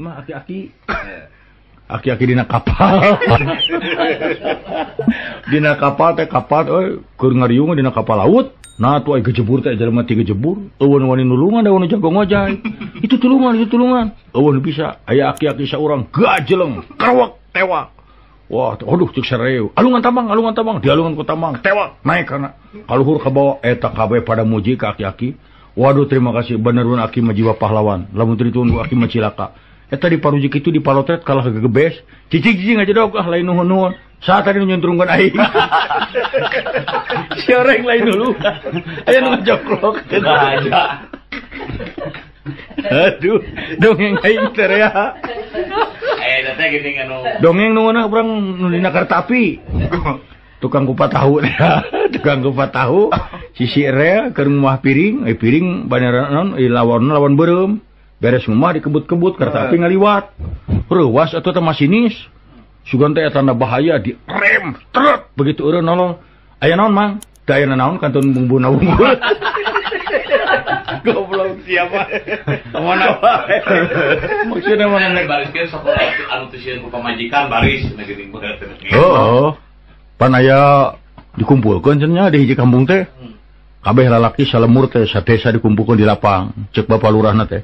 mah aki-aki dina kapal. Dina kapal teh keur ngariung dina kapal laut. Nah tuh ai gejebur teh jelema ti gejebur. Eueun wani nulungan da wani jago ngojay. Itu tulungan. Eueun bisa aya aki-aki saurang gajeleng, krewek, tewak. Wah, aduh cek sareu. Alungan tambang, dialungan ku tambang, tewak, naik kana kaluhur ka bawah eta kabeh pada muji ka aki-aki. Waduh, terima kasih beneran aki mah jiwa pahlawan. Lamun teu ditunggu aki mah cilaka. Eta di paruji kitu di palotret kalah gegebes. Cicing aja dog lain nuhun-nuhun. Saat tadi nyuntrungkeun aing. Sioreng lain dulu. Aya nu ngajoklok aja. Aduh, dongeng aing teh rea. Teh geuning anu. Dongeng nu mana urang nu dina kereta api. Tukang kupat tahu rea, tukang kupat tahu. Sisi rea keur ngumah piring, piring baneran lawan beureum. Beres ngumah dikebut-kebut kereta api ngaliwat. Reuwas atuh teh masinis. Sugan teh tanda bahaya di rem, tret begitu eureun nolong. Aya naon, Mang? Teu aya naon kantun bumbu nawunggul. Goblok siapa? Mana wae. Maksudna mana nek bariskeun sakola anu teu sieun ku pamajikan baris na geuning beungeut. Oh. Pan aya dikumpulkeun cenah di hiji kampung teh. Kabeh lalaki salemur teh satesa dikumpulkeun di lapang. Cek Bapak Lurahna teh.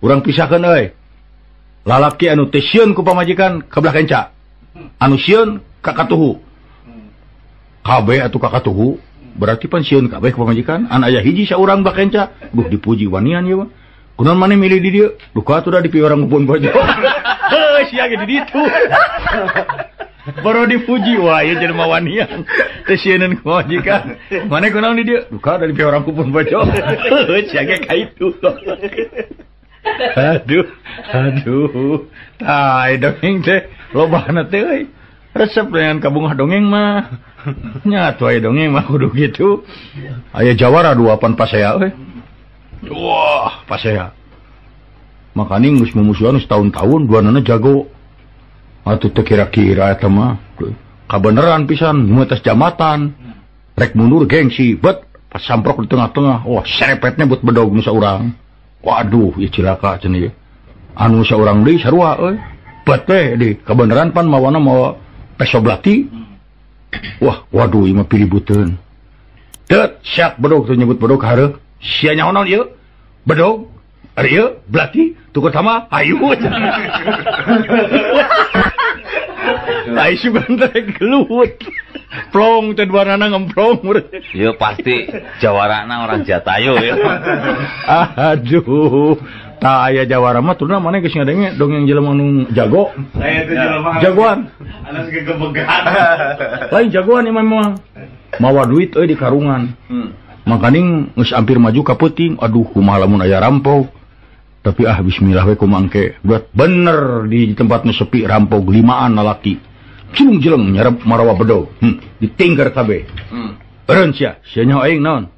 Urang pisahkeun euy. Lalaki anu teh sieun ku pamajikan ka belah kenca. Anu sieun ka katuhu. Kabeh atuh ka katuhu. Berarti pan sieun kabeh ka pamajikan. An aya hiji saurang belah kenca. Duh dipuji wanian ieu mah. Kunaon maneh milih di dieu? Duh ka atuh da dipi orang ngupun bojo. Heuh sia ge di ditu. Baru dipuji wah ieu jelema wanian. Teh sieun ku pamajikan. Maneh kunaon di dieu? Duh ka da dipi orang ngupun bojo. Heuh sia ge ka itu. Aduh. Tai dongeng teh lobana teh euy. Resep dengan kabungah dongeng mah. Nya atuh aya dongeng mah kudu gitu. Aya jawara duapan pasea euy. Wah, pasea. Makanya geus mumusuhan setahun-tahun duanana jago. Atuh teu kira-kira eta mah. Kabeneran pisan muetas jamatan. Rek mundur gengsi, bet pas samprok di tengah-tengah. Wah, serepetnya buat bedog nu saurang. Waduh, ieu cilaka cenah ieu. Anu saurang deui sarua euy. Bet teh di kabeneran pan mawana mawa peso blati. Wah, waduh ieu mah piributeun. Tet, syak bedog teh nyebut bedog hareup. Sia nyaon ieu? Bedog. Ari ieu blati tuker sama ayu. Ai sugan teh gelut. Plong teh duanana ngemplong. Ieu pasti jawarana orang Jatayu ya. Aduh. Tah aya jawara mah turna maneh geus ngadenge dongeng jelema nu jago. Aya teh jelema jagoan. Anu gegebegan. Lain jagoan ieu mah. Mawa duit euy di karungan. Makaning geus ampir maju ka peuting. Aduh kumaha lamun aya rampok. Tapi bismillah we kumangke. Buat bener di tempat nu sepi rampok 5an lalaki. Cilung-cilung nyarep marawa bedog. Ditinggar kabeh. Eureun sia nyaho aing naon?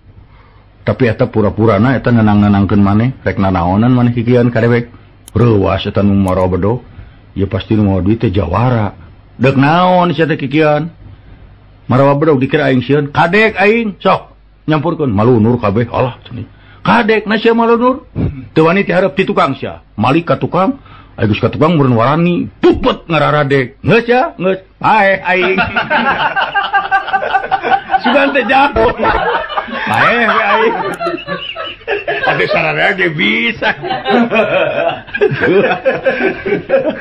Tapi eta pura-purana eta ngenang-ngenangkeun maneh, rek nanaonan maneh kikieuan kadewek. Reuwas eta nu marawa bedog. Ya pasti nu mawa duit teh jawara. Deuk naon sia teh kikieuan? Marawa bedog dikira aing sieun, kadek aing, sok nyampurkeun malunur kabeh. Alah cenah. Kadek na sia malunur. Teu wani ti hareup ti tukang sia. Malik ka tukang, aya geus ka tukang meureun warani, pupet ngararadek. Geus ya, geus. Hae aing. Sugan teh jago. Hae aing. Ade sararea ge bisa.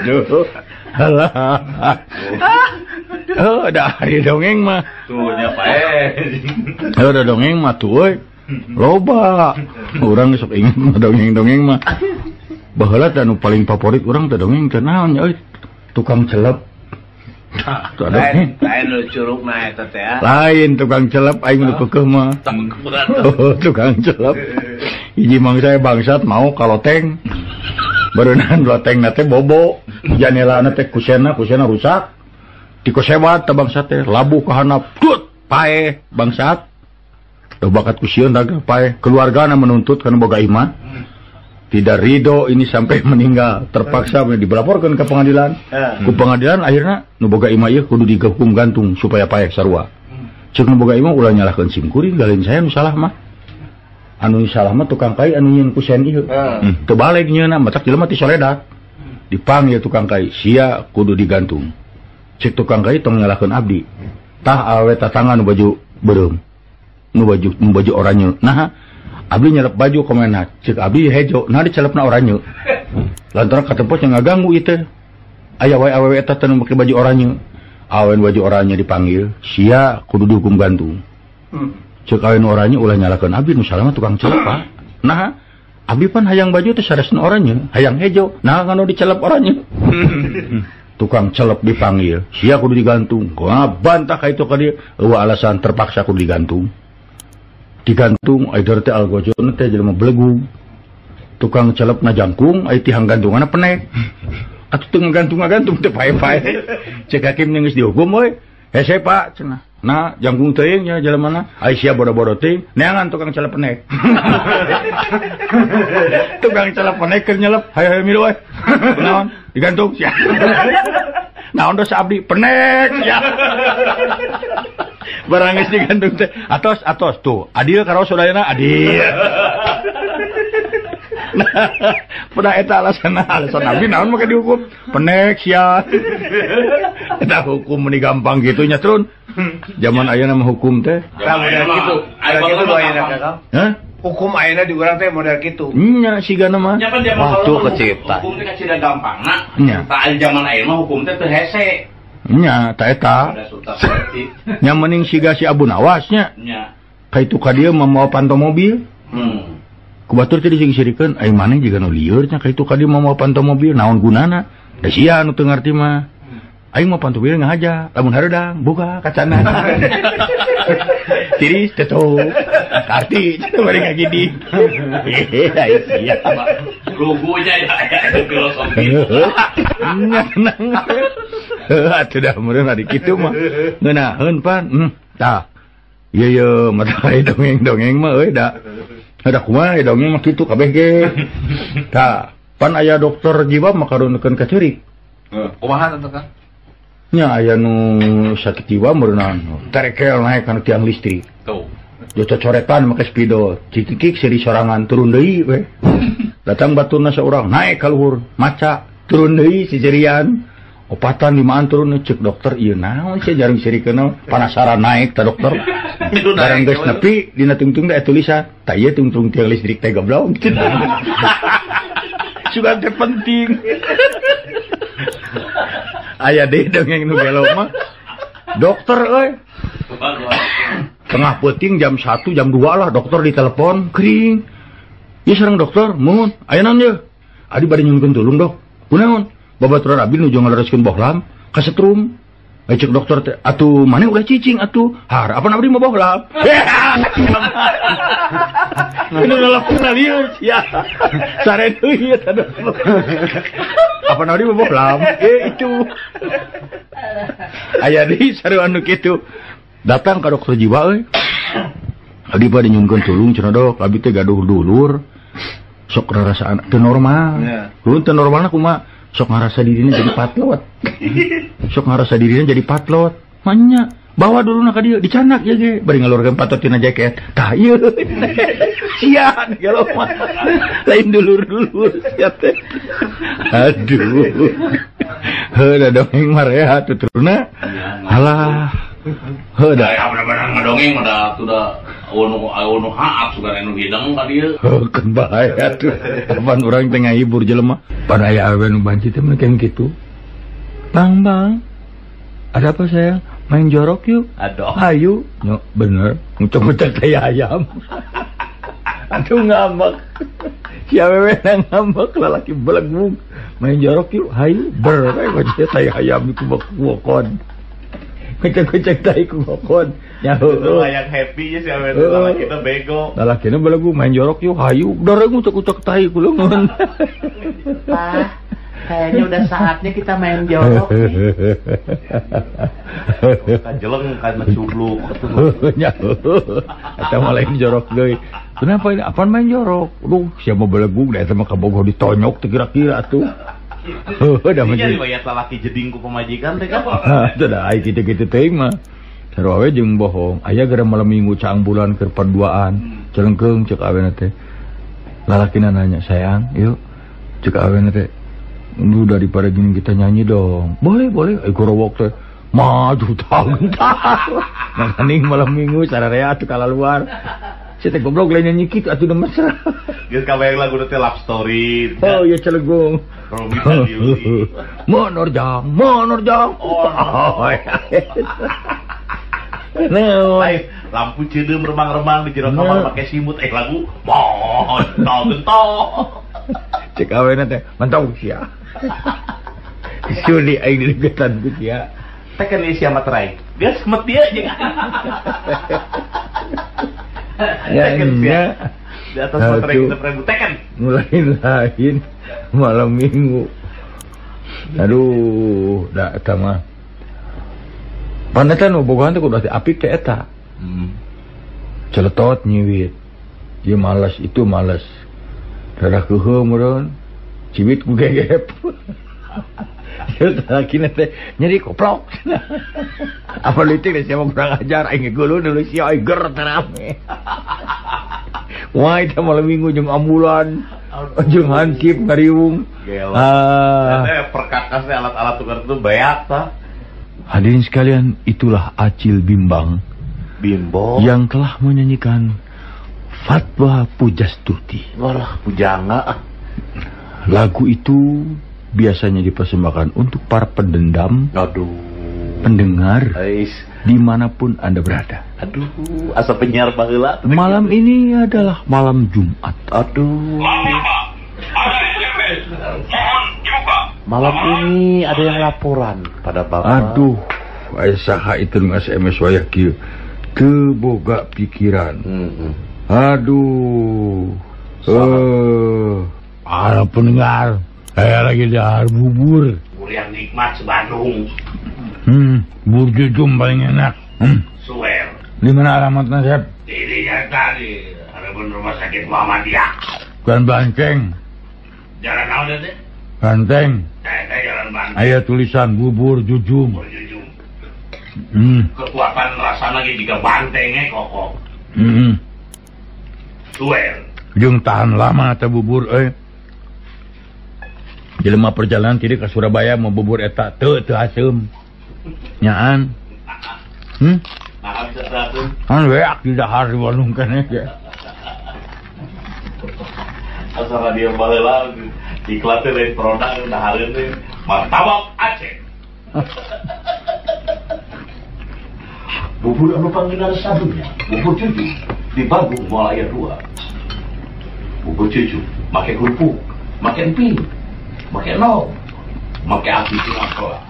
Duh. Halah. Oh, dah hari dongeng mah. Tuh nya pae. Udah dongeng mah tuh euy. Loba. Urang sok inget mah dongeng-dongeng mah. Baheula anu paling favorit urang teh dongeng teh naon nya euy? Tukang celep. Lain nu curugna eta teh. Lain tukang celep aing nu keukeuh mah. Tukang celep. Hiji mangsa bangsat mau kaloteng. Berenang lotengna teh bobo. Janelana teh kusena rusak. Di kosewat teh bangsat teh labuh ka handap. Tut pae bangsat. Teu bakat kusieun daga pae. Keluargana menuntut kana boga iman. Tidak ridho ini sampai meninggal. Terpaksa dilaporkan ke pengadilan. Ku pengadilan akhirnya nu boga imah ieu kudu dihukum gantung supaya pae sarua. Ceuk nu boga imah ulah nyalahkeun simkuring galin saya nu salah mah. Anu salah mah tukang kai anu nyieun kusen ieu. Teu balik nyieunna matak jelema ti soledat. dipanggil tukang kai, sia kudu digantung. Cek tukang kai tong nyalakeun abdi. Tah awe tatangan nu baju beureum. Nu baju oranye. Nah, abdi nyelep baju komenna. Cek abdi hejo, nah dicelepna oranye. Lantaran katempos yang ngaganggu ieu teh. Aya wae awewe eta teh nu make baju oranye. Awen baju oranye dipanggil, sia kudu dihukum gantung. Cek awen oranye ulah nyalakeun abdi nu salama tukang celep, Pak. Nah, abdi pan hayang baju teh saresna oranye, hayang hejo. Nah, kanu dicelep oranye. Tukang celep dipanggil, sia kudu digantung. Bantah ka itu ka dieu, eueuh alasan terpaksa kudu digantung. Digantung aider teh algojon teh jelema belegu. Tukang celep na jangkung ai tihang gantungana penek. Atuh teu ngagantung teh pae-pae. Cek hakim geus dihukum we. Hese Pak cenah. Nah, jangkung teuing nya jelemana. Ai sia bodo-bodo teuing, neangan tukang celep penek. Tukang celep penek keur nyelep, hayo milu we. Naon? Digantung sia. Naon dosa abdi penek ya. Barang geus digantung teh. Atos tuh. Adil karo saudarana adil. Nah, pada eta alasan abdi naon make dihukum penek sia. Eta hukum meni gampang gitu nya Trun. Zaman ayeuna mah hukum teh. Model kitu. Aya kitu ayeuna Kakang. Hah? Hukum ayeuna di urang teh model kitu. Nya sigana mah. Waktu kecipta. Hukum teh kacida gampangna. Tah zaman ayeuna mah hukum teh teu hese. Nya, ta eta. Nya mending siga si Abu Nawas nya. Nya. Ka itu ka dieu mamawa panto mobil. Kubatur teh disigi-sigikeun, ai maneh jiga nu lieur nya ka itu ka dieu mamawa panto mobil, naon gunana? Da sia anu teu ngarti mah. Aing mah panto mobil ngahaja, lamun hareudang buka kacana. Tiris teto. Karti bari ngagidi. Ai sia. Lugunya ya filosofi. Nya tenang. Atuh dah meureun ari kitu mah. Ngeunaheun pan. Tah. Ieu mata dongeng-dongeng mah euy da. Ada kumaha dongeng mah kitu kabeh ge. Tah, pan aya dokter jiwa makarunekeun ka ceurik. Kumaha atuh Kang? Nya aya nu sakit jiwa meureunana. Terekel naik kana tiang listrik. Tuh. Joto coretan make spidol. Cikik seri sorangan turun deui we. Datang baturna saurang naik ka luhur, maca turun deui si jerian. Opatan limaan turun cek dokter ieu naon sia jarang sirikeun panasaran naik ta dokter. Barang geus nepi dina tungtung teh tulisan, tah ieu tungtung tiang listrik teh goblok. Sugan teh penting. Aya deui dongeng nu gelo mah. Dokter euy. Tengah peuting jam 1 jam 2 lah dokter ditelepon kering. Ieu sareng dokter, mun aya naon ye? Adi bade nyunkeun tulung dok. Kunaon? Babaturan abdi nuju ngalereskeun bohlam ka setrum. Cek dokter teh, atuh maneh ulah cicing atuh. Har, apa abdi mah bohlam? Ini nelpon lieur sia. Sare deui eta dokter. Apa abdi mah bohlam? Itu. Aya deui saru anu kitu. Datang ka dokter jiwa euy. Abdi bade nyunkeun tulung cenah dok, abdi teh gaduh dulur. Sok rarasaan teu normal. Mun teu normalna kumaha? Sok ngarasa dirina jadi patlot. Sok ngarasa dirina jadi patlot. Manya, bawa dulu na ka dieu dicanak ya ge, bari ngalurkeun patot tina jaket. Tah ieu. Sia gelo mah. Lain dulur-dulur sia teh. Aduh. Heuh dongeng marea tuturna. Halah. Heuh da. Ya bener-bener ngadongeng mah sudah anu haap sugan anu hidang ka dieu. Kan bahaya tuh. Kapan urang teh ngahibur jelema. Pan aya awe nu banci teh meukeun kitu. Bang. Ada apa sayang? Main jorok yuk. Aduh. Ayo. Yo bener. Ngucek-ngucek kayak ayam. Aduh ngambek. Si awewe nang ngambek lalaki belegung. Main jorok yuk. Hayu. Ber. Kayak tai ayam itu bakukon. Kecek-kecek tai ku kokon. Nyaho. Yang happy ya si awewe lalaki teh bego. Lalakina belagu main jorok yuk hayu. Dareng ucek-ucek tai ku leungeun. Pak, kayaknya udah saatnya kita main jorok nih. Kajeleng kan mencubluk. Nyaho. Eta mah lain jorok deui. Kenapa ini? Apaan main jorok? Duh, siapa belagu da eta mah kabogoh ditonyok teh kira-kira atuh. Udah jadi wayat lalaki jeding ku pemajikan teh kan. Teu da ai kitu-kitu teuing mah. Sarua we jeung bohong. Aya gara malam minggu caang bulan keur paduaan. Celengkeung cek aweuna teh. Lalakina nanya, "Sayang, yuk." Cek aweuna teh. Lu daripada gini kita nyanyi dong. Boleh. Gorowok teh maju tahun. Nangkaning malam minggu sararea atuh kala luar. Si teh goblok lain nyanyi kitu atuh mesra. Geus kabayang lagu teh love story. Oh iya Celegung. Romita Juli. Monorjang. Oh. Lain lampu cedeum remang-remang di jero kamar make simut lagu gentol. Cek awena teh mantau sia. Suli aing digetan ku sia. Teh kan isi materai. Geus met dia jeung. Ya. Di atas materai kita pernah tekan. Lain malam minggu. Aduh, da eta mah. Panetan bogohan teh kudu apik teh eta. Celetot nyiwit. Ieu malas itu malas. Darah keuheum meureun. Cibit ku gegep. Ieu lakina teh nyeri koplok. Apa leutik teh siapa kurang ajar aing geuleuh deuleu sia aing ger terame. Wah, itu malam minggu jeung ambulan. Jeung hansip ngariung. Perkakasnya alat-alat tukar itu banyak ta. Hadirin sekalian, itulah Acil Bimbang yang telah menyanyikan Fatwa Pujastuti. Wah, pujangga. Lagu itu biasanya dipersembahkan untuk para pendendam, pendengar, dimanapun Anda berada. Aduh, asa penyiar baheula. Malam ini adalah malam Jumat. Malam ini ada yang laporan pada Bapak. Aduh, saha itu SMS wayah kieu. Teu boga pikiran. Aduh. Para pendengar, saya lagi dahar bubur. Bubur yang nikmat sebandung. Bubur jujum paling enak. Suwer. Di mana alamatnya, Sep? Di Jakarta, di harapan rumah sakit Muhammadiyah. Bukan Banceng. Jalan naon teh? Banteng. Jalan Banteng. Aya tulisan bubur jujum. Bubur jujum. Kekuatan rasana ge jika bantengnya kokok. Suwer. Jeung tahan lama teh bubur Jelema perjalanan tidak ke Surabaya mau bubur eta teu asem. Nyaan. Nah, bisa terasa. Kan weak di dahar di Bandung keneh ge. Asal radio baheula iklan teh lain produk dahareun teh martabak Aceh. Bubur anu panggilan sabunnya, bubur cucu di Bandung Moal Aya 2. Bubur cucu make kerupuk, make emping, make nol, make api sinangkola.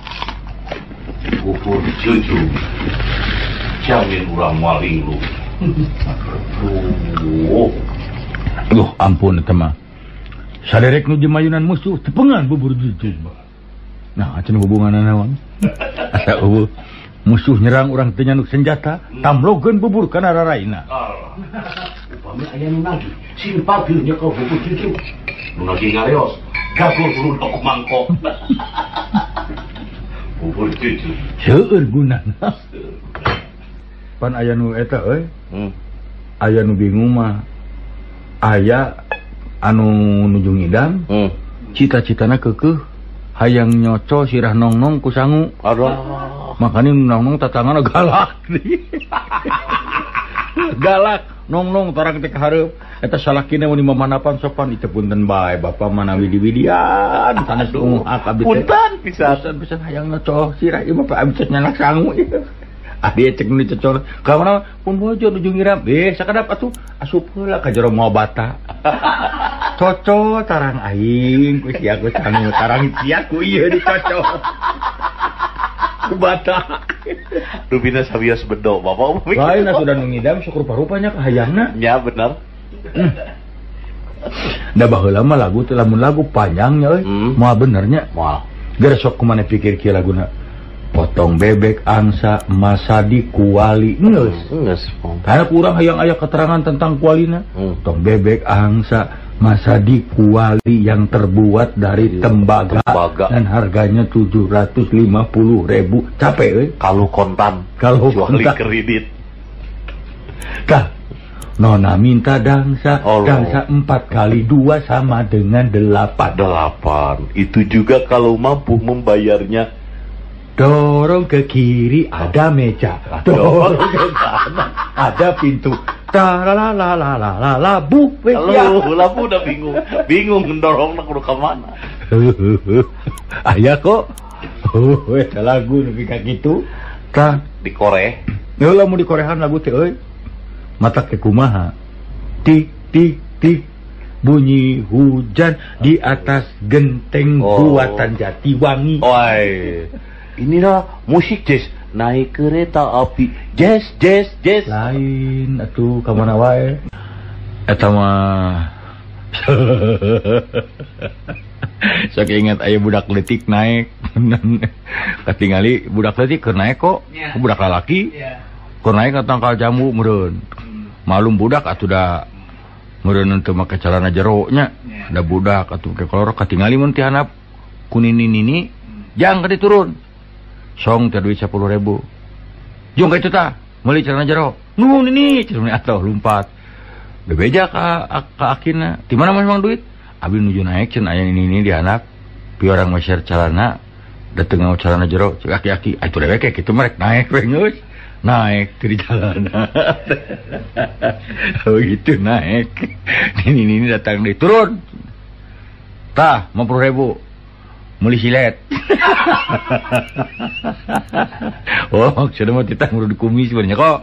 Bubur cucu jamin urang moal linglu. Aduh, ampun eta mah. Saderek nu jemayunan musuh tepengan bubur jujum. Nah, acan hubunganna naon? Asa eueuh musuh nyerang urang teu nyanduk senjata, tamlogeun bubur kana raraina. Upami aya nu nagih, simpageuh nya ka bubur jujum. Nu nagih ngareos, gagor buludok mangkok. Bubur jujum. Seueur gunana. Pan aya nu eta euy. Aya nu bingung mah. Aya anu nuju ngidam, cita-citana keukeuh hayang nyoco sirah nongnong ku sangu. Aduh, makanya nongnong tatangana galak. Galak nongnong tarang teh hareup eta salakina mun mamanapan sopan itu punten bae Bapak manawi diwidian sanes ungak abdi teh. Punten pisan hayang nyoco sirah ieu mah abdi nyanak sangu ieu. Adi cek nu dicocor. Kamana pun bojo nuju ngiram. Sakadap atuh asup heula ka jero moabata. Coco tarang aing ku sia ku sangu tarang sia ku ieu dicocor. Ku bata. Rubina sabios bedo Bapak. Lain sudah ngidam sok rupa-rupanya kahayangna. Ya bener. Da baheula mah lagu teh lamun lagu panjangnya euy. Moal benernya. Moal. Geus sok kumaha pikir kieu laguna. Potong bebek angsa masadi kuali geus. Karena kurang hayang aya keterangan tentang kualina. Potong bebek angsa masadi kuali yang terbuat dari tembaga dan harganya 750.000. Capek euy. Kalau kontan, kalau jual kredit. Kah, Nona minta dangsa, Allah. dangsa 4 kali 2 sama dengan 8. 8. Itu juga kalau mampu membayarnya. Dorong ke kiri ada meja, dorong ke kanan ada pintu. Taralalalala, bu, Halo, labu udah bingung mendorong nak udah kemana. Ayah kok, ada lagu lebih kayak gitu. Tah, Dikoreh. ya lah mau dikorehan lagu teh, mata ke kumaha, tik tik tik. Bunyi hujan di atas genteng buatan Jatiwangi. Oi, inilah musik jazz. Naik kereta api, jazz. Lain atuh ka mana wae. Eta mah sok ingat aya budak leutik naik. Katingali budak leutik keur naik kok. Budak lalaki. Keur naik ka tangkal jambu meureun. Malum budak atuh da meureun teu make celana jero nya. Da budak atuh ke kolor katingali mun ti handap kunini-nini jang ka diturun. Song teh duit 10.000. Jong ka itu tah, meuli celana jero. Nu nini cenah atuh lumpat. Da beja ka akina. Di mana memang duit? Abi nuju naik cenah aya ini di handap. Pi orang masyar celana da teu ngau celana jero, cek aki-aki. Atuh dewe kayak kitu merek naik we geus. Naik di jalan. Oh gitu naik. Ini datang di turun. Tah, 50.000. Meuli silet. Oh, sudah mau titah ngurus kumis sebenarnya kok.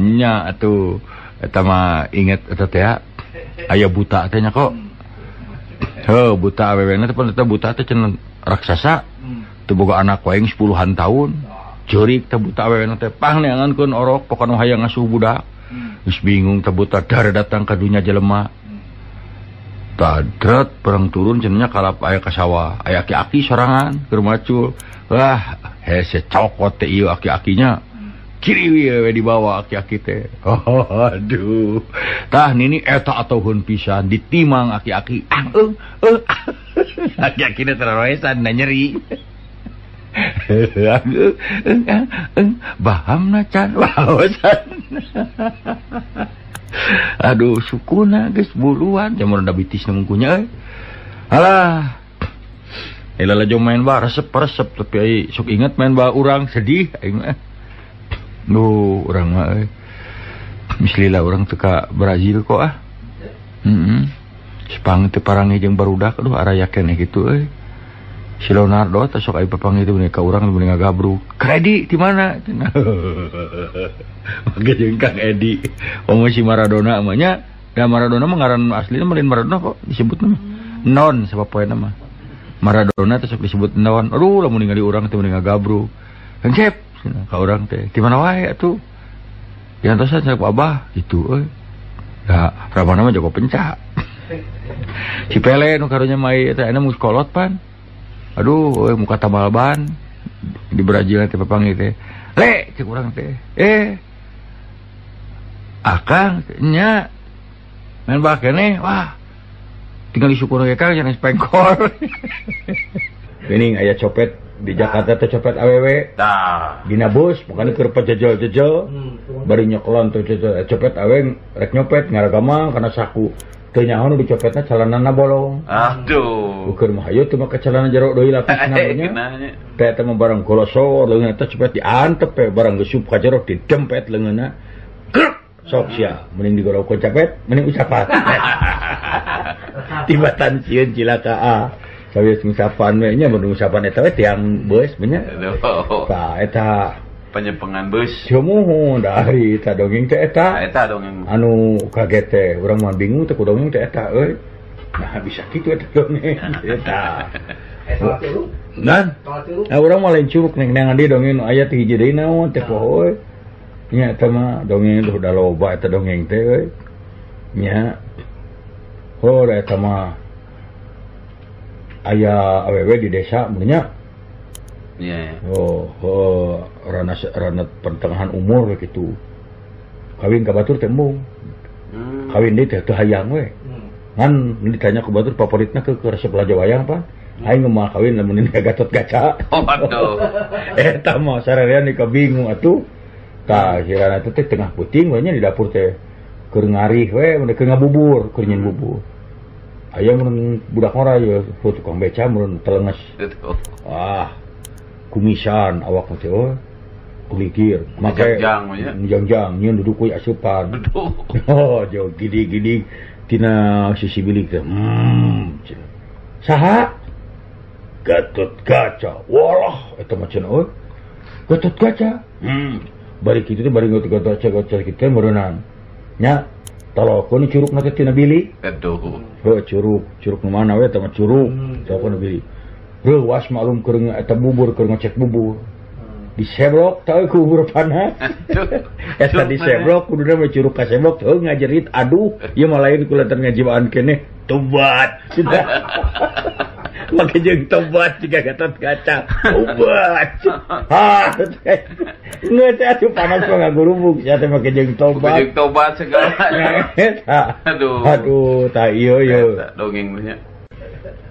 Nya atuh eta mah inget eta teh aya buta teh nya kok. Heuh, buta awewena teh eta buta teh cenah raksasa. Teu boga anak wae 10-an tahun. Jurik teh buta awewena teh pang neangankeun orok pokona hayang ngasuh budak. Geus bingung teh buta dar datang ka dunya jelema. Tadrat perang turun cenanya kalap aya ka sawah. Aya aki-aki sorangan keur macul. Wah, hese cokot teh ieu aki-akinya. Kiri we dibawa aki-aki teh. Oh, aduh. Tah nini eta atuhun pisan ditimang aki-aki. Aki-aki teh teroesan da nyeri. Bahamna can waosan. Aduh sukuna geus buluan jamun da bitis nungkunya euy. Alah. Elala jom main ba resep tapi ai sok inget main ba urang sedih aing mah. Duh urang mah euy. Mislila urang teu ka Brazil kok ah. Sepang teu parangi jeung barudak aduh araya keneh kitu euy. Si Leonardo teh sok aya papanggih teh ka urang teh ngagabruk. Kredi di mana? Mage jeung Kang Edi. Omo si Maradona amanya, da Maradona mah ngaran aslina Melin Maradona kok disebutna mah. Non sapopoena mah. Maradona teh sok disebut non. Aduh lamun ningali urang teh ngagabruk. Kang Cep ka urang teh. Di mana wae atuh? Diantosan cek Abah gitu euy. Da ramana mah jago pencak. Si Pele nu karunya mai eta aya mus kolot pan. Aduh, muka tambal ban di Brazil teh papanggih teh. Le, cek urang teh. Akang nya main bal keneh. Wah. Tinggal disukur ge Kang jangan spengkor. Geuning aya copet di Jakarta teh copet awewe. Tah. Dina bus bukan keur pejejel-jejel. Bari nyokolon teh copet awe rek nyopet ngaragama kana saku. Teu nyaho nu dicopetna calanana bolong. Aduh. Ukur mah hayu teu make celana jero deui lapisna nya. Teh teh mah barang kolosor leungeunna teh cepet diantep we barang geus sup ka jero didempet leungeunna. Sok sia mending digorowkeun capet mending ucapan. Tibatan sieun cilaka sawius ngusapan we nya mun usapan eta we tiang beus nya. Tah eta Penyempengan bus. Cumuh dari eta dongeng teh eta. Eta dongeng. Anu kaget teh urang mah bingung teh ku dongeng teh eta euy. Nah bisa kitu eta dongeng eta. Nan. Urang mah lain curug neng di dongeng aya teh hiji deui naon teh poho euy. Nya eta mah dongeng udah loba eta dongeng teh euy. Nya. Oh eta mah aya awewe di desa mun nya. Iya. Rana pertengahan umur gitu. Kawin ka batur teh embung. Kawin deui teh teu hayang we. Ngan ditanya ke batur favoritna ke resep laja wayang apa? Aing mah kawin lamun ini Gatot Kaca. Oh aduh. Eta mah sarerean nika bingung atuh. Tah sirana teh tengah puting we nya di dapur teh. keur ngarih we mun keur ngabubur keur nyen bubur aya mun budak ngora ya tukang beca mun telenges wah kumisan awak teh kulikir make jangjang nyeun duduk we asupan oh jauh gidi-gidi tina sisi bilik teh saha Gatot Kaca walah eta mah cenah euy Gatot Kaca bari kitu teh bari Gatot Kaca kitu meureunana nya talokon curug na teh tina bili aduh curug nu mana we eta mah curug talokon bili reuwas maklum keur eta bubur keur ngecek bubur diseblok teu ku bubur panas eta diseblok kuduna mah curug ka seblok teu ngajerit aduh ieu mah lain kulantaran ngajibaan keneh tobat make jeung tobat jika Gatot Kaca tobat ngeut atuh panas mah ngagurubuk sia teh make jeung tobat segala aduh tah ieu dongeng nya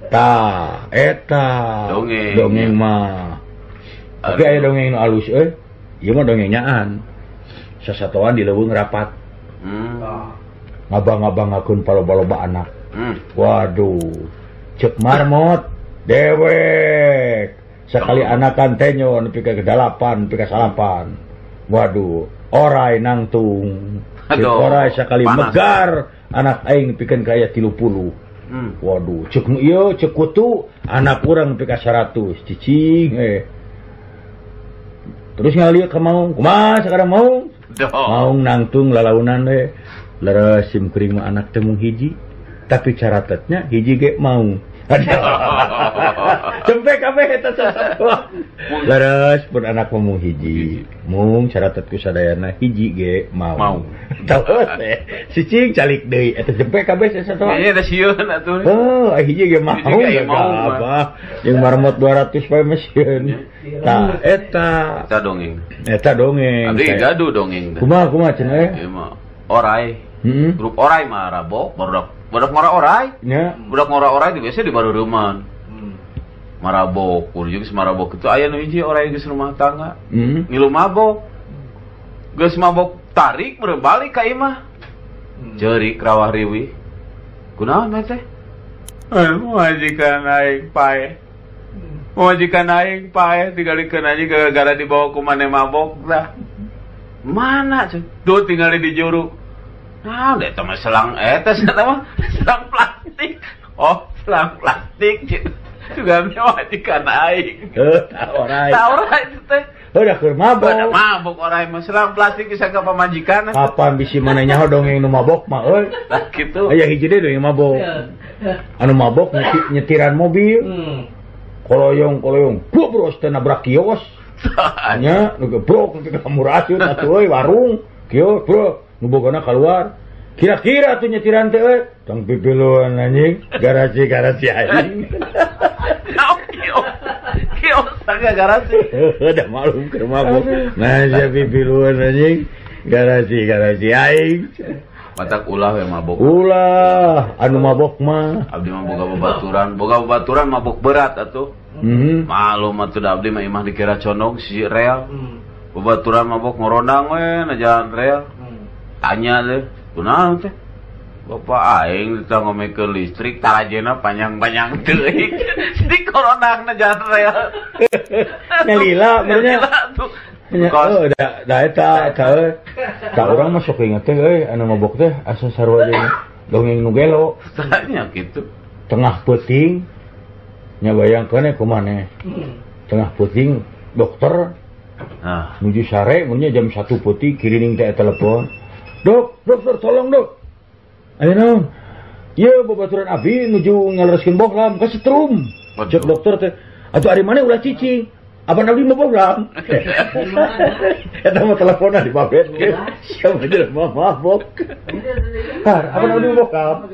tah eta dongeng mah tapi aya dongeng nu alus ieu mah dongeng nyaan sasatoan di leuweung rapat ngabang-ngabangakeun paloba-loba anak waduh cek marmot dewek sekali anakan teh nyon nepi ka 8 nepi ka 8 waduh orai nangtung orai sekali megar anak aing nepikeun ka aya 30 waduh cek nu ieu cek kutu anak urang nepi ka 100 cicing terus ngalieu ka maung kumaha sakarang maung maung nangtung lalaunan leres sim kuring mah anak teh mung hiji tapi caratatnya hiji ge maung Cempek kabeh eta sasatuan. Leres pun anak mung hiji. Mung caratet ku sadayana hiji ge mau. Tahu teh. Cicing calik deui eta cempek kabeh sasatuan. Ieu da sieun atuh. Oh, hiji ge mau. Apa? Yang marmot 200 bae mesin. Tah eta dongeng. Eta dongeng. Abdi gaduh dongeng. Kumaha cenah? Ieu mah orai. Grup orai mah rabok barudak ngora orai. Nya. Budak ngora orai di biasa di bareureumman. Marabok, kudu geus marabok itu aya nu hiji orai geus rumah tangga. Ngilu mabok. Geus mabok tarik meureun balik ka imah. Ceurik rawah riwih. Kunaon teh? Majikan aing pae. Majikan aing pae tinggalikeun aja gara-gara dibawa ku maneh mabok lah. Mana cenah? Duh tinggal di juru. Nah, eta mah selang mah selang plastik. Oh, selang plastik. Juga majikan aing. Orai. Orai itu teh. Udah keur mabok. Udah mabok orai mah selang plastik bisa ka pamajikan. Kapan bisi mana nyaho dongeng nu mabok mah euy. Lah kitu. Aya hiji deui dongeng mabok. Anu mabok nyetiran mobil. Koloyong. Bros teh nabrak kios. Nya nu gebrok nu ka murasieun atuh euy warung. Kios, bro. Nu bogona keluar. Kira-kira tuh nyetiran teh euy. Tong pipiluan anjing. Garasi anjing. Kios tangga garasi. Udah malum ke mabok. Nah, sia pipiluan anjing. Garasi aing. Matak ulah we mabok. Ulah, anu mabok mah. Abdi mah boga babaturan mabok berat atuh. Malum atuh da abdi mah imah dikira condong si real. Babaturan mabok ngorondang we na jalan real. Tanya deh, kunaon teh? Bapak aing ditanggomekeun listrik tarajena panjang-panjang teuing. Di korondang na jalan real. Nyalila benernya. Oh, da eta urang mah sok inget teh euy anu mabok teh asa sarua dongeng nu gelo. Tanya kitu. Tengah peuting nya bayangkeun kumaneh. Tengah peuting dokter. Nah, nuju sare mun nya jam 1 peuting kirining teh telepon. Dokter tolong dok. Ayo naon? Ieu babaturan abi nuju ngalereskeun bohlam ka setrum. Cek dokter teh, atuh ari maneh ulah cicing. Apa nabi mau bohlam? Eta mah teleponan di babet ke. Siapa aja mah mabok. Apa nabi mau bohlam?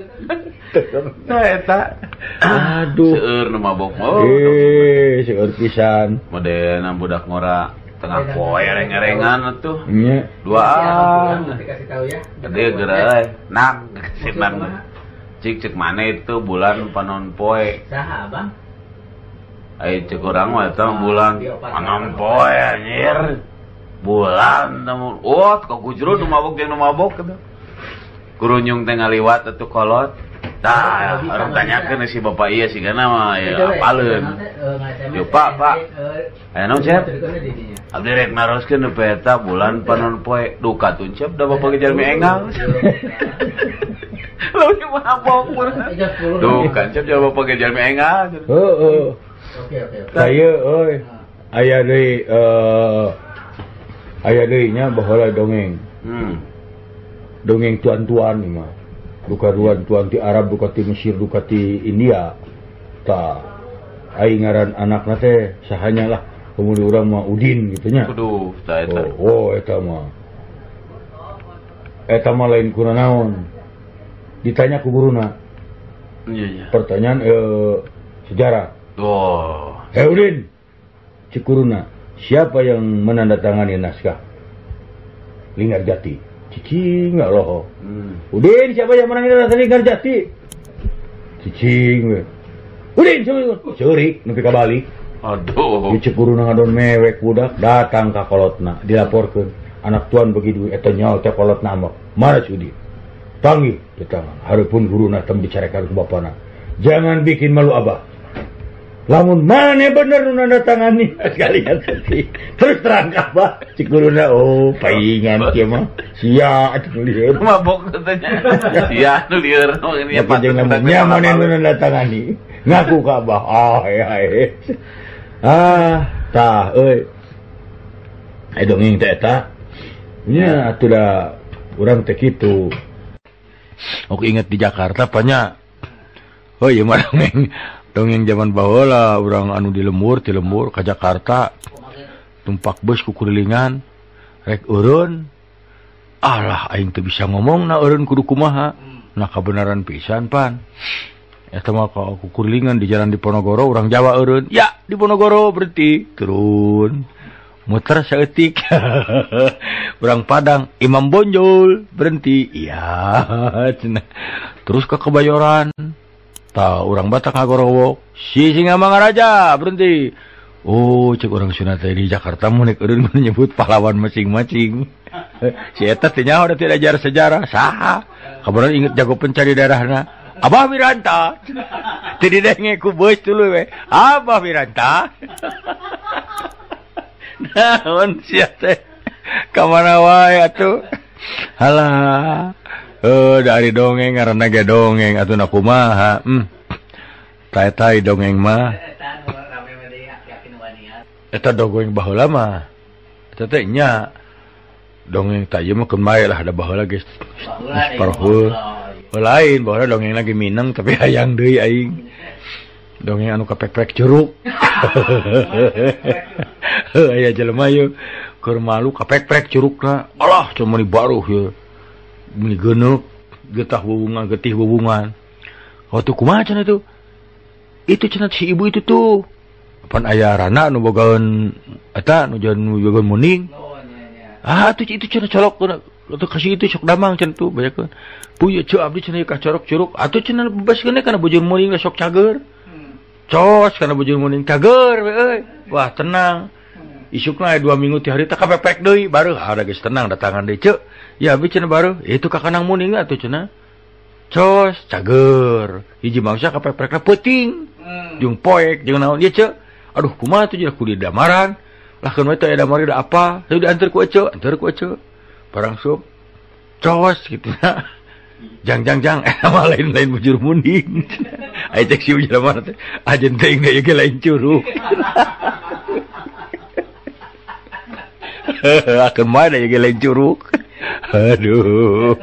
Nah eta. Aduh. Seueur nu mabok mah. Seueur pisan. Modena budak ngora tengah poe reng-rengan atuh. Nya. Duaan. Dikasih tahu ya. Gede geureuy. Nang kasih nang. Cik maneh itu bulan panon poe. Saha, Bang? Ai cek urang mah eta bulan panon poe anjir. Bulan namun kok gujro nu mabok jeung nu mabok kitu. kurunyung teh ngaliwat atuh kolot. Tah, orang tanyakeun si bapak ieu si kana mah ya apaleun. Yo Pak. Aya naon Cep? Abdi rek naroskeun nu peta bulan panon poe duka tuh Cep da bapak jalmi engang. Leuwih mabok mun. Duh kan Cep da bapak jalmi engang. Heeh. Oke. Saya euy. Aya deui nya baheula dongeng. Dongeng tuan-tuan ieu mah. Duka tuan ti Arab, duka ti Mesir, duka ti India. Tah aing ngaran anakna teh sahanya lah. Kemudian urang mah Udin gitu nya. Kudu tah eta. Oh, eta mah. Eta mah lain kunaon. Ditanya ku guruna. Iya. Pertanyaan sejarah. Oh. Udin, Cikuruna, siapa yang menandatangani naskah Linggarjati? Cicing nggak loh. Udin, siapa yang menandatangani Linggarjati? Cicing, we. Udin, cerik, nepi ka balik. Aduh. Di Cikuruna ngadon mewek budak, datang ka kolotna, dilaporkeun. Anak tuan begitu, eta nyawa teh kolotna mah. Maras Udin. Panggil, tetangga. Harapun guruna tem dicarekan ku bapana. Jangan bikin malu abah. Lamun mana bener nu nandatangani sekalian tadi. Terus terang apa? Cik guruna paingan kieu mah. Sia atuh lieur. Mabok katanya. Sia nu lieur. Ya panjang namanya mana nu nandatangani. Ngaku ka Abah. Tah euy. Dongeng teh eta. Nya atuh da urang teh kitu. Aku ingat di Jakarta banyak. Oh iya mah dongeng zaman baheula urang anu di lembur ka Jakarta tumpak bus ku kurilingan rek eureun alah aing teu bisa ngomongna eureun kudu kumaha nah kabenaran pisan pan eta mah ku kurilingan di jalan Diponegoro urang Jawa eureun ya Diponegoro berhenti turun muter saeutik urang Padang Imam Bonjol berhenti iya cenah terus ke Kebayoran. Tah urang Batak ngagorowok si Singamangaraja berhenti. Oh cek orang Sunda teh di Jakarta mun nek eureun menyebut pahlawan masing-masing. Si eta teh nyaho da tidak ajar sejarah saha. Kabeneran inget jago pencari darahna. Abah Wiranta. Teu didenge ku beus tuluy we. Abah Wiranta. Naon sia teh? Ka mana wae atuh? Halah. Dari dongeng karena ge dongeng atuh na kumaha. Tai dongeng mah. Eta dongeng baheula mah. Eta teh nya dongeng teh ieu mah keun bae lah da baheula geus. Parhul. Lain baheula dongeng lagi Minang tapi hayang deui aing. Dongeng anu kapek-pek curug. Aya jelema ieu keur malu kapek-pek curugna. Alah cuma ni baruh ieu. Meni geuneup getih bubungan. Oh tuh kumaha cenah itu? Itu cenah si ibu itu tuh. Pan aya rana nu bogaeun eta nu bogaeun muning. Itu cenah colok atuh kasih itu sok damang cenah tuh bayakeun. Puye ceu abdi cenah ka corok curug. Atuh cenah bebaskeun kana bujur muning sok cager. Cos kana bujur muning cager we euy. Wah tenang. Isukna 2 minggu ti hari teh kapepek deui baru ada geus tenang datangan deui ceu. Ya abi cenah baru itu ka kanang muning atuh cenah. Cos cager. Hiji mangsa kapepekna peuting. Jeung poek jeung naon ieu ceu. Aduh kumaha tuh jeung kudu damaran. Lah keun we teh damari da apa? Teu diantar ku eceu, antar ku eceu. Barang sup. Cos kitu na. Jang mah lain bujur muning. Aya cek si jelema teh ajeun teuing da ieu lain curug. Akan mana ya lain curug. Aduh.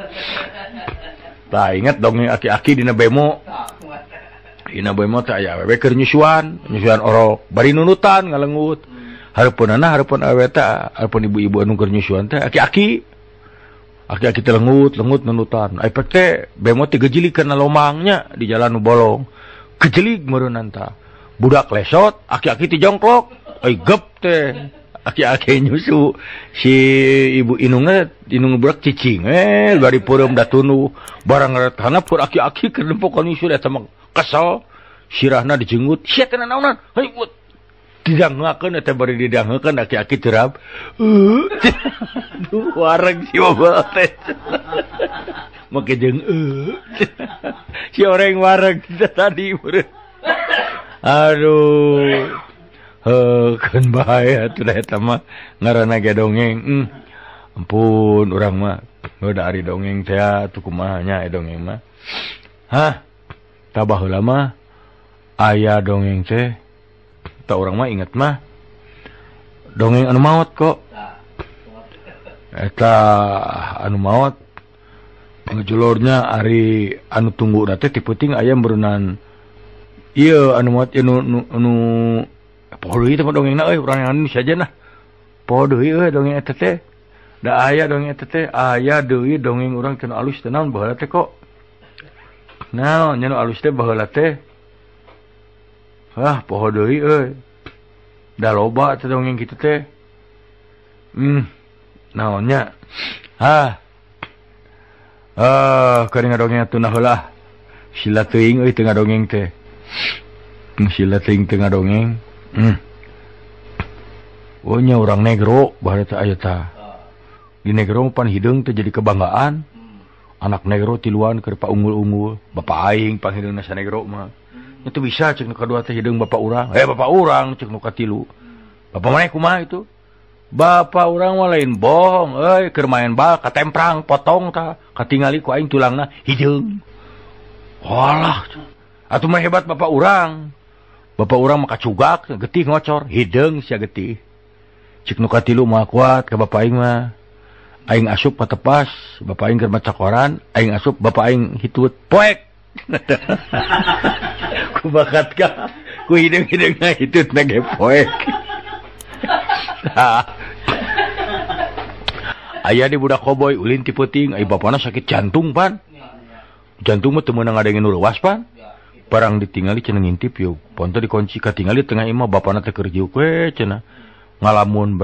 Tah ingat dongeng aki-aki dina bemo. Dina bemo teh aya awewe keur nyusuan orok, bari nunutan ngalengut. Hareupeunana hareupeun awewe teh, hareupeun ibu-ibu anu keur nyusuan teh aki-aki. Aki-aki teh lengut nunutan. Efek teh bemo teh gejilikeun lomangnya di jalan nu bolong. Kejelik meureunna tah. Budak lesot, aki-aki teh jongklok. Gep teh. Aki-aki nyusu si ibu inung budak cicing bari peureum da tunu barang ngaret hanap keur aki-aki keur nempokan nyusu eta mah kesel sirahna dijenggut sia teh naonan heuy didangakeun eta bari didangakeun aki-aki terap duh wareg si bapak teh make jeung si orang wareg kita tadi beureut. Aduh. Kan bahaya tuh eta mah ngaranna ge dongeng. Ampun urang mah udah ari dongeng teh atuh kumaha nya dongeng mah. Hah? Tabah heula mah aya dongeng teh. Ta urang mah inget mah dongeng anu maot kok. Eta anu maot ngejulurnya ari anu tunggu teh ti peuting aya berenang ieu anu maot nu poho deui teh dongengna euy urang anu saja nah. Poho deui euy dongeng eta teh. Da aya dongeng eta teh aya deui dongeng urang teu alus teh naon baheula teh kok. Naon nya nu alus teh baheula teh. Poho deui euy. Da loba teh dongeng kitu teh. Naonnya? Keur ngadongeng atuh nah heula. Sila teuing euy teu ngadongeng teh. Sila teuing teu ngadongeng. Oh nya urang negro baheula teh aya tah. Di negro pan hideung teh jadi kebanggaan. Anak negro tiluan keur paunggul-unggul. Bapak aing panghideungna sa negro mah. Itu bisa cek nu kadua teh hideung bapak urang. Bapak urang cek nu katilu. Bapak maneh kumaha itu? Bapak urang mah lain bohong euy keur main bal katemprang potong tah katingali ku aing tulangna hideung. Walah. Atuh mah hebat bapak urang. Bapak urang mah kacugak getih ngocor hideung sia getih. Cek nu katilu mah kuat ka bapak aing mah. Aing asup patepas, bapak aing keur maca koran, aing asup bapak aing hitut poek. Ku bakat ka, ku hideung-hideungna hitutna ge poek. Aya di budak koboy ulin ti peuting, ai bapana sakit jantung pan. Jantung mah teu meunang ngadengin nu leuwas pan. Barang ditingali cenah ngintip yeuh, ponto dikunci katingali tengah imah bapana teh keur jiuk we cenah. Ngalamun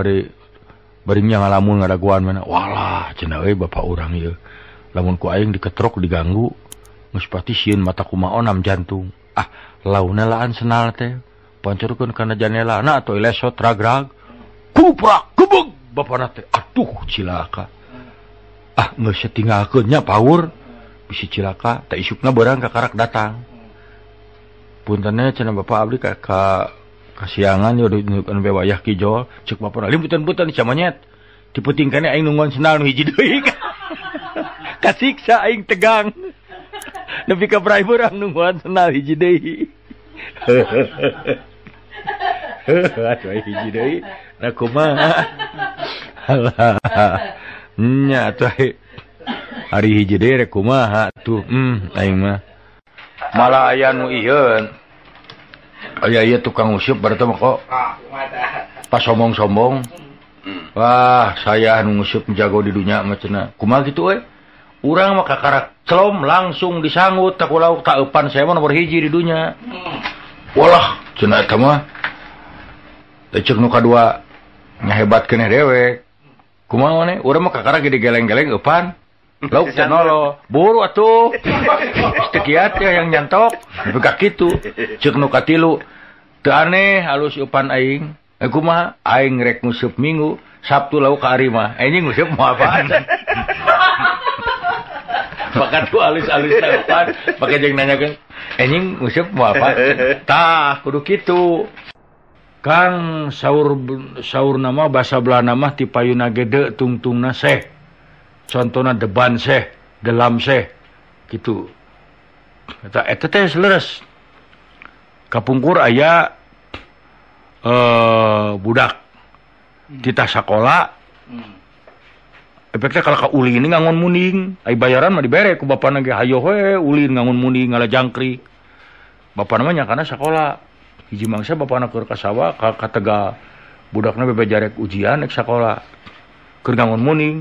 barinya ngalamun ngadaguan mana. Walah cenah euy bapak urang ieu. Lamun ku aing diketrok diganggu, geus pati sieun mata kumaha onam jantung. Launa laan senal teh. Pancurukeun kana janelana atoy lesot ragrag. Kuprak gebeg bapana teh. Aduh cilaka. Geus satinggalkeun nya paur. Bisi cilaka, teh isukna beurang ka karak datang. Puntenna cenah bapak abdi ka kasiangan yo anu bewayah kijol cek bapana limputan-putan di camanyet ti peuting kana aing nungguan senal nu hiji deui kasiksa aing tegang nepi ka brai urang nungguan senal hiji deui atuh hiji deui na kumaha alah nya atuh hari hiji deui rek kumaha tuh aing mah malah aya nu ieu aya tukang usup berarti mah kok pas sombong-sombong. Wah, saya anu ngusup jago di dunia mah cenah. Kumaha kitu euy? Urang mah kakarak celom langsung disangut tak ulah tak eupan saya mah nomor hiji di dunia. Walah, cenah eta mah. Teu nu kadua nyahebat keneh dewek. Kumaha maneh? Urang mah kakarak gede geleng-geleng eupan. Lauk cenolo, buru atuh. Sekiat ya yang nyantok, begak kitu. Ceuk nu katilu, teu aneh halus eupan aing. Kumaha? Aing rek ngusup Minggu, Sabtu lauk ka ari mah. Anjing ngusup moal apaan? Maka tuh alus-alus eupan, pake jeung nanyakeun, anjing ngusup moal apaan? Tah, kudu kitu. Kang saur nama basa Belanda mah ti payuna gede tungtungna seh. Contohna deban seh, delam seh, gitu. Eta teh leres. Kapungkur aya budak titah sakola. Efeknya kalau ka ulin ngangon muning, ai bayaran mah dibere ku bapana ge hayo we ulin ngangon muning ngala jangkrik. Bapana mah nyakana sakola. Hiji mangsa bapana keur ka sawah ka Tegal. Budakna bebejarek ujian ek sakola. Keur ngangon muning.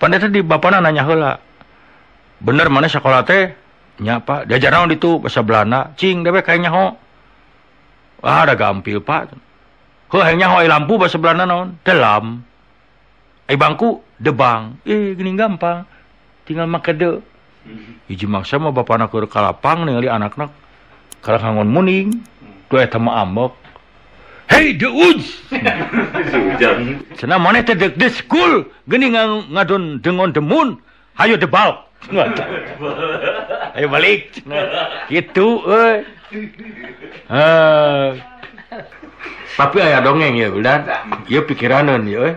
Pandai tadi bapana nanya heula. Bener mana sakola teh? Nya Pak, diajar naon ditu bahasa Belanda. Cing dewe kae nyaho. Ada gampil Pak. Heuh hayang nyaho lampu bahasa Belanda naon? Delam. Bangku debang. Gini gampang. Tinggal make de. Hiji maksa mah bapana keur ka lapang ningali anakna kalah ngangon muning. Tuh eta mah ambok. Hey, the woods. Cenah maneh teh deuk di school, geuning ngadon dengon demun, hayo debal. Ayo balik. Gitu euy. Tapi aya dongeng ya, Wildan. Ieu pikiraneun ieu.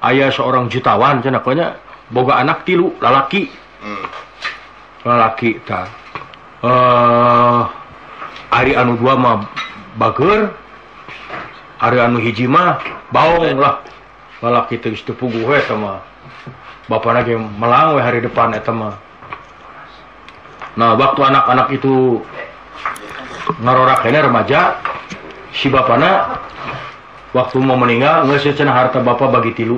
Aya seorang jutawan cenah nya boga anak 3 lalaki. Lalaki tah. Ari anu 2 mah bageur. Ari anu hiji mah baong lah. Lalaki teh geus teu puguh we eta mah. Bapana ge melang we hari depan eta mah. Nah, waktu anak-anak itu ngarorakeun remaja, si bapana waktu mau meninggal geus cenah harta bapa bagi 3.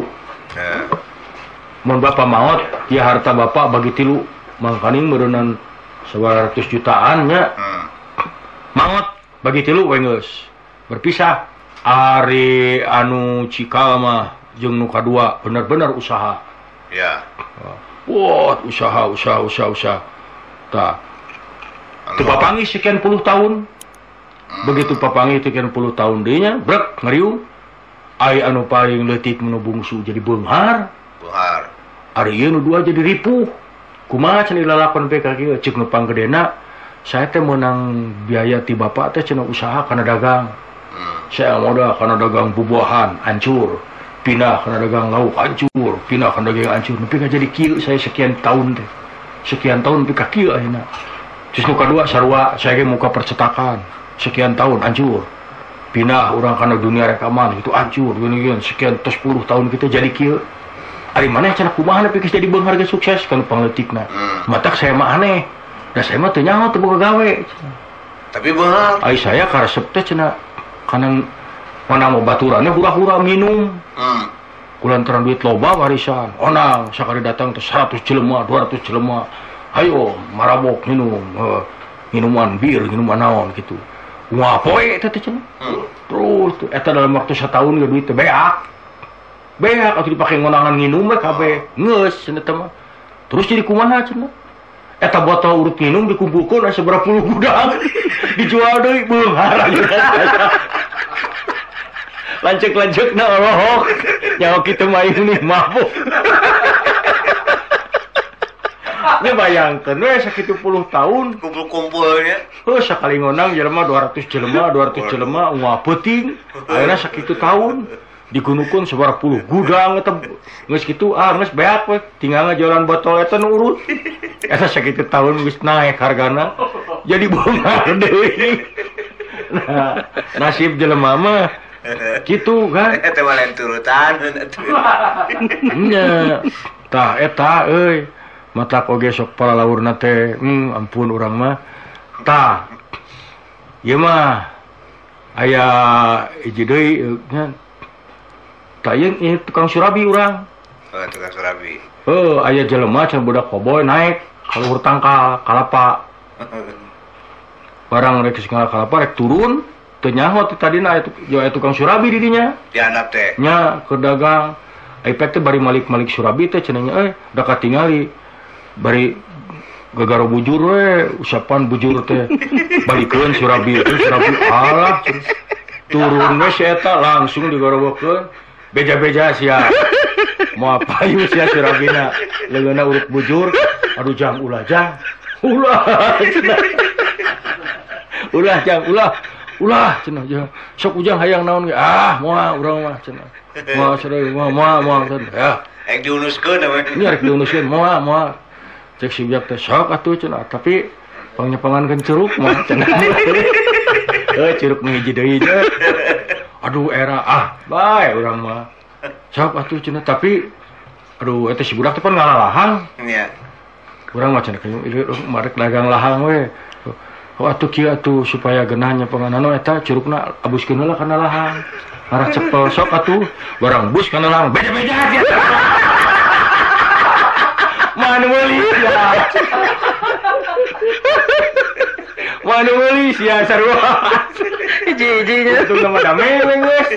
Mun bapa maot, ya harta bapa bagi 3. Mangkaning meureunnan 900 jutaan nya. Maot bagi 3 we geus. Berpisah. Ari anu cikal mah jeung nu kadua bener-bener usaha. Ya. Wah, usaha. Tah. Teu papangi sekian puluh tahun. Begitu papangi sekian puluh tahun deui nya, brek ngariung. Ai anu paling leutik nu bungsu jadi beunghar. Beunghar. Ari ieu nu 2 jadi ripuh. Kumaha cenah lalakon pe ka kieu ceuk nu panggedena, saya teh meunang biaya ti bapak teh cenah usaha kana dagang. Saya modal kana dagang bubuahan hancur. Pindah kana dagang lauk hancur, pindah kana dagang hancur. Nepi ka jadi kieu saya sekian tahun teh. Sekian tahun nepi ka kieu ayeuna. Terus nu kadua sarua saya ge muka percetakan. Sekian tahun hancur. Pindah urang kana dunia rekaman itu hancur. Geuning sekian 10 tahun kita jadi kieu. Ari maneh cenah kumaha nepi geus jadi beunghar ge sukses kana pangleutikna. Matak saya mah aneh. Da saya mah teu nyaho teu boga gawe. Tapi beunghar. Ai saya karesep teh cenah kana onang baturannya hura-hura minum. Kulantaran duit loba warisan. Onang sakali datang teh 100 jelema, 200 jelema. Ayo marabok minum, minuman bir, minuman naon gitu. Wah poe teh cenah. Terus eta dalam waktu 1 tahun ge duit teh beak atuh dipake ngonangan nginum we kabeh. Geus cenah teh mah. Terus jadi kumaha cenah? Eta botol urut minum dikumpulkeun aya sabaraha puluh gudang. Dijual deui beunghar. Lancek-lancekna olohok. Nyawa kitu mah ini mabuk. Nya bayangkeun we sakitu puluh tahun Kumpul-kumpulnya. Sakali ngonang jelema 200 jelema ungah peuting. Ayeuna sakitu tahun digunukeun sabaraha puluh gudang eta geus kitu geus beak we tinggal ngajualan botol eta nu urut. Eta sakitu tahun geus naek hargana jadi beunghar deui. Nah, nasib jelema mah kitu kan. Eta mah lain turutan. Nya tah eta euy matak oge sok palalaurna teh ampun urang mah tah ieu mah aya hiji deui nya tah ieu tukang surabi urang. Oh, tukang surabi. Aya jelema can budak koboy naik ka luhur tangkal kalapa. Barang rek geus kalapa rek turun teu nyaho teh tadina aya tukang surabi di dinya. Dihandap teh. Nya keur dagang. Ipek teh bari malik-malik surabi teh cenah nya da katingali. Bari gagaro bujur we usapan bujur teh balikeun surabi alah turun we si eta langsung digorobokeun beja-beja sia moal payu sia surabina leungeunna urut bujur aduh jang ulah cenah ulah cenah sok ujang hayang naon ge moal urang mah cenah moal sareng moal cenah ya Rek diunuskeun namanya. Nya rek diunuskeun moal cek si biak teh sok atuh cenah tapi pangnyepangankeun curug mah cenah curug ngiji deui je aduh era bae urang mah sok atuh cenah tapi aduh eta si budak teh pan ngalalahang Iya. urang mah cenah ieu marek dagang lahang we atuh kieu atuh supaya geunah nyepanganan eta curugna abuskeun heula kana lahang arah cepel sok atuh barang bus kana lahang beda-beda dia Mana meuli sia sarua. Hiji-hijinya tuh nama dameng geus.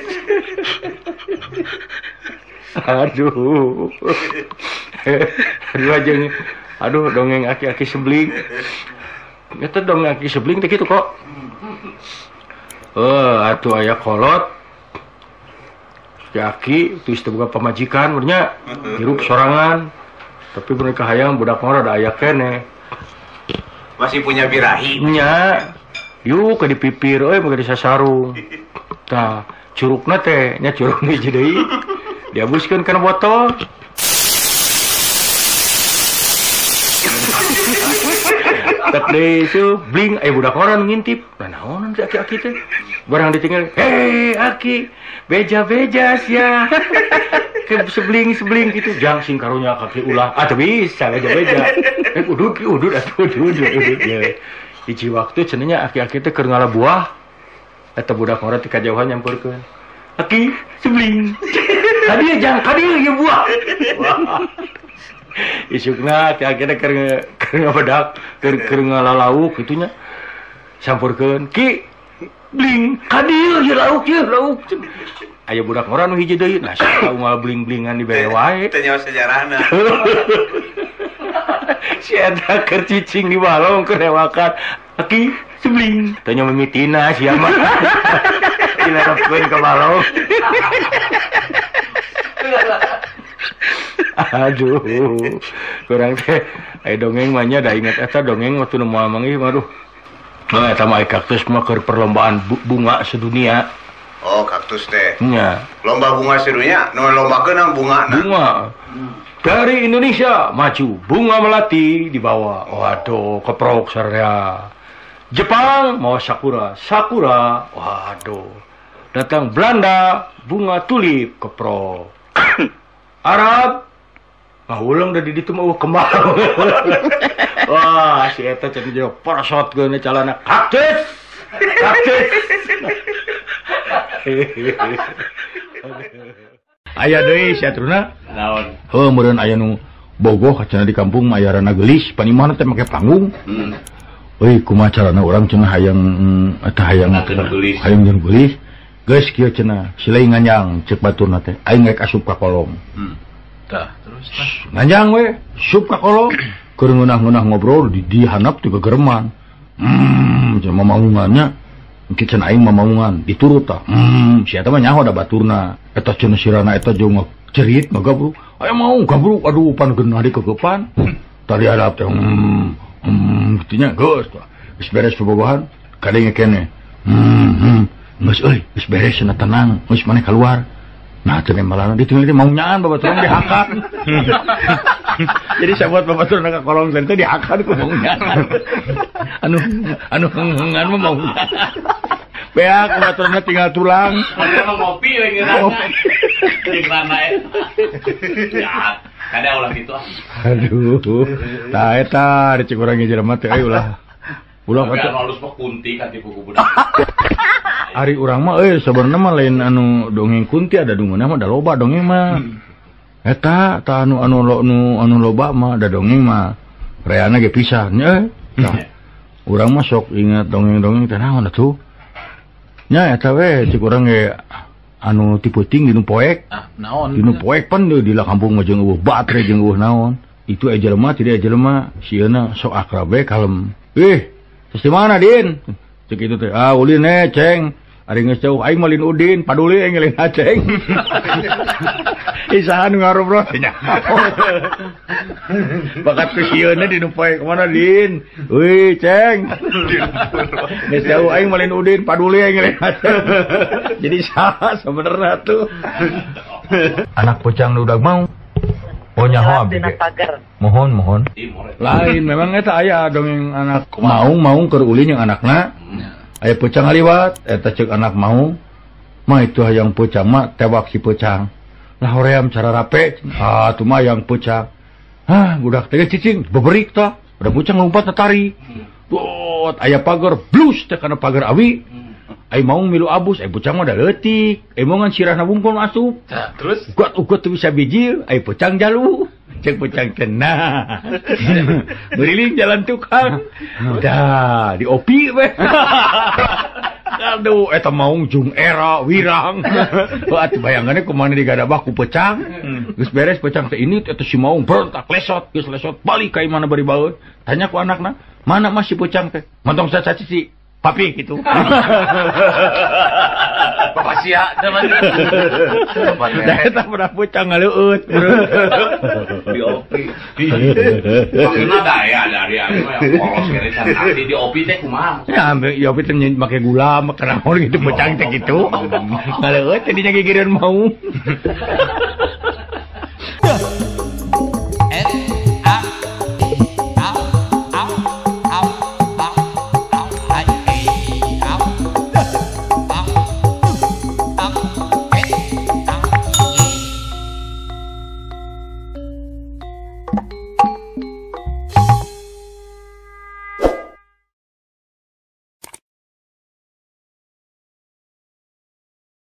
Aduh. Aduh dongeng aki-aki sebling. Eta dongeng aki sebling teh kitu kok. Atuh aya kolot. Aki terus boga pamajikan bernya hirup sorangan. Tapi mereka hayang budak mah ada aya kene. Masih punya birahi. Nya. Yuk ke dipipir euy mangga disasarung. Tah, curugna teh nya curug hiji deui. Dihabuskeun kana botol. Tak deh itu bling, budak orang ngintip. Nah, naon si aki-aki teh? Barang ditinggal, hei aki, beja-bejas ya. Ke sebling gitu, jang sing karunya kaki ulah. Ah, tapi bisa beja-beja. Udud ya. Hiji waktu cenanya aki-aki teh keur ngala buah. Eta budak orang teh kajauhan nyamperkeun. Aki, sebling. Kadieu jang, kadieu ieu buah. Isukna akhirnya keur ngabedak keur ngalalauk gitunya sampurkeun ki bling kadieu ieu lauk aya budak orang nu hiji deui nah saha unggal bling-blingan di bere wae Teu nyawa sejarahna. si eta keur cicing di balong keur newakan aki sebling teu nya mimitina sia mah dilarepkeun ka balong. Aduh, kurang teh, dongeng mahnya dah ingat eta dongeng waktu nemu manggih, waduh. Nah, eta mah kaktus mah keur perlombaan bunga sedunia. Oh, kaktus teh. Nya. Lomba bunga sedunia, nu lombakeun bungana. Bunga. Dari Indonesia maju bunga melati dibawa. Waduh, keprok sarea. Jepang mau sakura, waduh. Datang Belanda bunga tulip keprok. Arab ulang dari ditu mah kembang. Wah, si eta cenah jeung parasot geuna calana kaktus. Aya deui satruna. Naon? Heuh meureun aya nu bogoh cenah di kampung mah aya rana geulis, panimana teh make panggung. Euy, kumaha carana urang cenah hayang eta hayang geulis. Geus kieu cenah, silai nganjang ceuk baturna teh. Aing rek asup ka kolong. Tah, terus tah. Nganjang we, sup ka kolong. Keur ngeunah-ngeunah ngobrol di handap ti gegereman. Cenah mamaungannya. Engke cenah aing mamaungan, diturut tah. Si eta mah nyaho da baturna. Eta cenah sirana eta jeung cerit ngagabru. Aya mau gabru, aduh pan geunah di kegepan. Tadi hadap teh gitunya geus tah. Geus beres bobogohan, kadenge kene. Geus euy, geus beres cenah tenang, geus maneh keluar. Nah, teu nembalana ditinggal teh mau nyaan babaturan dihakan. Jadi sahabat babaturan ka kolong teh dihakan ku mau nyaan. Anu hengan mah mau nyaan. Beak babaturanna tinggal tulang. Mana ngopi we ngeurana. Jeung rana ya. Kada ulah kitu ah. Aduh. Tah eta dicek urang jelema teh ulah. Ulah atuh halus mah kunti ka tipu ku budak. Ari urang mah sebenarnya mah lain anu dongeng kunti ada dunguna mah da loba dongeng mah. Eta tah anu loba mah da dongeng mah. Reana ge pisah nya. Nah. Urang mah sok ingat dongeng-dongeng teh naon atuh. Nya eta we cik urang ge anu tipe ting dinu poek. Naon? Dinu poek pan di la kampung mah jeung eueuh batre jeung eueuh naon. Itu jelema tidak jelema sieuna sok akrab we kalem. Di mana Din? Cek itu teh. Ulin Ceng. Ari geus jauh aing malin Udin, paduli aing ngelin Ceng. Isahan ngarobrol nya. Bakat ke sieuna di nu poe kemana Din? Euy Ceng. Geus jauh aing malin Udin, paduli aing ngelin Ceng. Jadi saha sebenarnya tuh. Anak pocang udah mau. Oh nyaho abdi. Mohon. Lain memang eta aya dongeng anak maung keur ulin yang anakna. Aya pocang liwat eta ceuk anak maung. Mah itu hayang pocang mah tewak si pocang. Lah hoream cara rape. Atuh mah yang pocang. Budak teh cicing beberik tah. Ada pocang lompat tari. Dot aya pagar blus teh kana pagar awi. Ai maung milu abus, ai pocang mah da leutik. Emongan sirahna bungkul asup. Terus ugat teu bisa bijil, ai pocang jalu. Cek pocang cenah. Beriling jalan tukang. Dah, di opi we. Aduh, eta maung jung era wirang. Atuh bayangannya kumaha digadabah ku pocang. Geus beres pocang teh ini eta si maung berontak lesot, geus lesot balik ka imana bari baeud. Tanya ku anakna, "Mana mah si pocang teh?" "Mantong sacaci." papi gitu. Pasia teman. Da eta pernah pucang ngaleueut. Di opi. Maksudnya daya dari anu yang polos kene can nanti di opi teh kumaha? Ya ambil ya teh make gula make naon gitu pucang teh gitu. Ngaleueut tadinya gigireun mau.